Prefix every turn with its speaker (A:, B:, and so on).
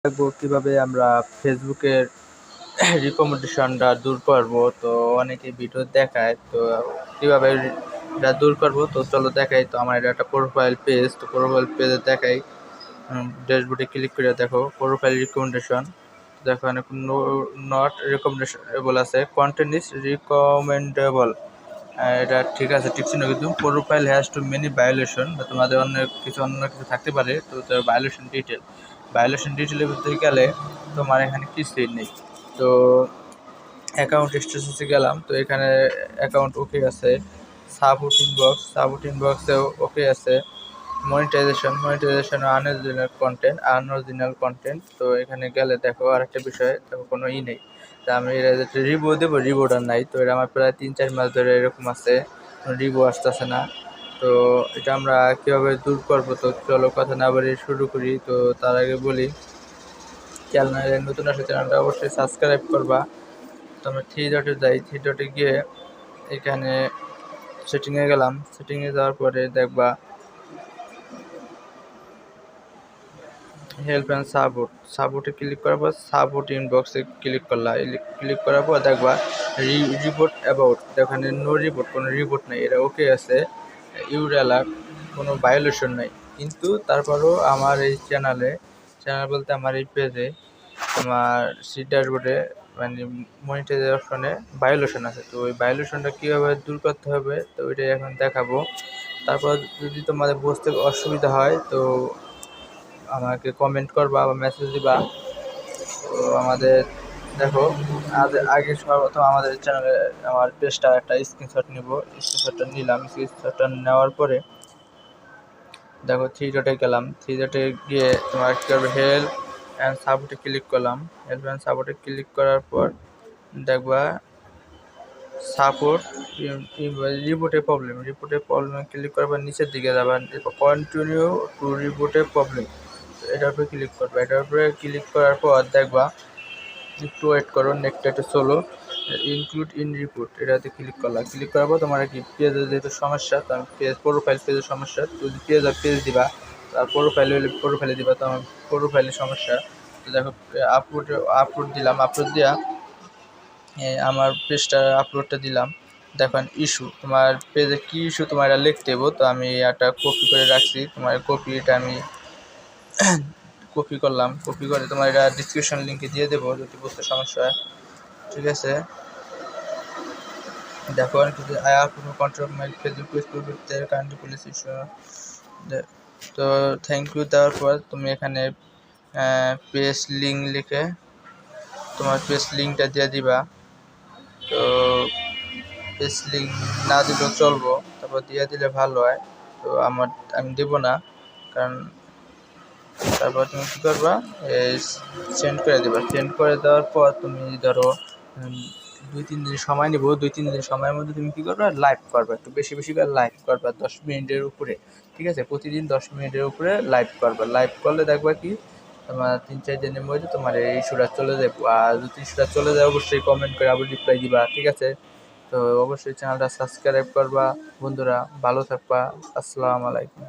A: দেখবো কিভাবে আমরা ফেসবুকের রিকমেন্ডেশনটা দূর করব। তো অনেকে ভিডিও দেখায়, তো কিভাবে এটা দূর করব, তো চলো দেখাই। তো আমার এটা একটা প্রোফাইল পেজ, তো প্রোফাইল পেজে দেখাই। ড্যাশবোর্ডে ক্লিক করে দেখো প্রোফাইল রিকমেন্ডেশন। দেখো অনেক নট রিকমেন্ডেবল আছে, কন্টেন্ট ইজ রিকমেন্ডেবল। এটা ঠিক আছে, ঠিক ছিল, কিন্তু profile has to many violation, বা তোমাদের অন্য কিছু থাকতে পারে। তো ভায়োলেশন ডিটেলের ভিতরে গেলে তোমার এখানে কিছুই নেই। তো অ্যাকাউন্ট স্ট্যাটাসে গেলাম, তো এখানে অ্যাকাউন্ট ওকে আছে। সাপোর্ট ইনবক্সেও ওকে আছে। Monetisation unoriginal content. তো এখানে গেলে দেখো আরেকটা বিষয়, দেখো কোনো নেই। তা আমি এটা রিভিউ দেবো, রিভিউটা নাই। তো এটা আমার প্রায় 3-4 মাস ধরে এরকম আছে, রিভিউ আসতেছে না। তো এটা আমরা কীভাবে দূর করবো, তো চলো কথা না বাড়িয়ে শুরু করি। তো তার আগে বলি, চ্যানেলে নতুন আসলে চ্যানেলটা অবশ্যই সাবস্ক্রাইব করবা। তো আমরা 3 ডটে যাই, 3 ডটে গিয়ে এখানে সেটিংয়ে গেলাম। সেটিংয়ে যাওয়ার পরে দেখবা হেল্প অ্যান্ড সাপোর্টে ক্লিক করার পর সাপোর্ট ইনবক্সে ক্লিক করার পর দেখবা রিপোর্ট অ্যাবাউট, এখানে নো রিপোর্ট, কোনো রিপোর্ট নেই, এটা ওকে আছে। ইউরালার কোনো ভায়োলেশন নেই। কিন্তু তারপরও আমার এই চ্যানেল বলতে আমার এই পেজে আমার ড্যাশবোর্ডে মানে মনিটাইজেশনে ভায়োলেশন আছে। তো ওই ভায়োলেশনটা কীভাবে দূর করতে হবে, তো ওইটাই এখন দেখাবো। তারপর যদি তোমাদের বুঝতে অসুবিধা হয়, তো আমাকে কমেন্ট করবা বা মেসেজ দিবা। তো আমাদের দেখো, আগে সর্বপ্রথম আমাদের চ্যানেলে আমার পেজটা একটা স্ক্রিনশট নিব। স্ক্রিনশটটা নেওয়ার পরে দেখো 3 ডটে গেলাম। 3 ডটে গিয়ে তোমার কী করবে, হেল্প অ্যান্ড সাপোর্টে ক্লিক করলাম। হেল্প অ্যান্ড সাপোর্টে ক্লিক করার পর দেখবা সাপোর্ট রিপোর্টের প্রবলেমে ক্লিক করার পর নিচের দিকে যাবা, কন্টিনিউ টু রিপোর্টের প্রবলেম, এটার উপরে ক্লিক করবে। এটার উপরে ক্লিক করার পর দেখবা একটু ওয়েট করো, নেক্সট একটা চলো ইনক্লুড ইন রিপোর্ট, এটাতে ক্লিক করার পর তোমার কি পেজের যেহেতু সমস্যা, তো প্রোফাইল পেজের সমস্যা, যদি পেজ দিবা আর প্রোফাইলে দিবা, তো আমার প্রোফাইলের সমস্যা। তো দেখো আপলোড দিলাম, আপলোড দেওয়া আমার পেজটা আপলোডটা দিলাম। দেখো ইস্যু, তোমার পেজে কী ইস্যু তোমার এটা লিখতে দেবো। তো আমি একটা কপি করে রাখছি, তোমার কপিটা আমি কপি করলাম। কপি করে তোমার এটা ডিসক্রিপশন লিঙ্কে দিয়ে দেবো যদি বুঝতে সমস্যা হয়, ঠিক আছে। দেখো I have no control my Facebook page currently police issue. তো থ্যাংক ইউ দেওয়ার পর তুমি এখানে পেজ লিঙ্ক লিখে তোমার পেজ লিঙ্কটা দিয়ে দিবা। তো পেজ লিঙ্ক না দিলেও চলবো, তারপর দিয়ে দিলে ভালো হয়। তো আমি দেবো না, কারণ তারপর তুমি কী করবা, সেন্ড করে দেবা। সেন্ড করে দেওয়ার পর তুমি ধরো 2-3 দিন সময় নেবো। 2-3 দিন সময়ের মধ্যে তুমি কী করবা, লাইভ করবা, একটু বেশি করে লাইভ করবা, 10 মিনিটের উপরে, ঠিক আছে। প্রতিদিন 10 মিনিটের উপরে লাইভ করবা। লাইভ করলে দেখবা কি তোমার 3-4 দিনের মধ্যে তোমার এই ইস্যুটা চলে যাবে। আর যদি ইস্যুটা চলে যায় অবশ্যই কমেন্ট করে আবার রিপ্লাই দিবা, ঠিক আছে। তো অবশ্যই চ্যানেলটা সাবস্ক্রাইব করবা বন্ধুরা, ভালো থাকবা। আসসালামু আলাইকুম।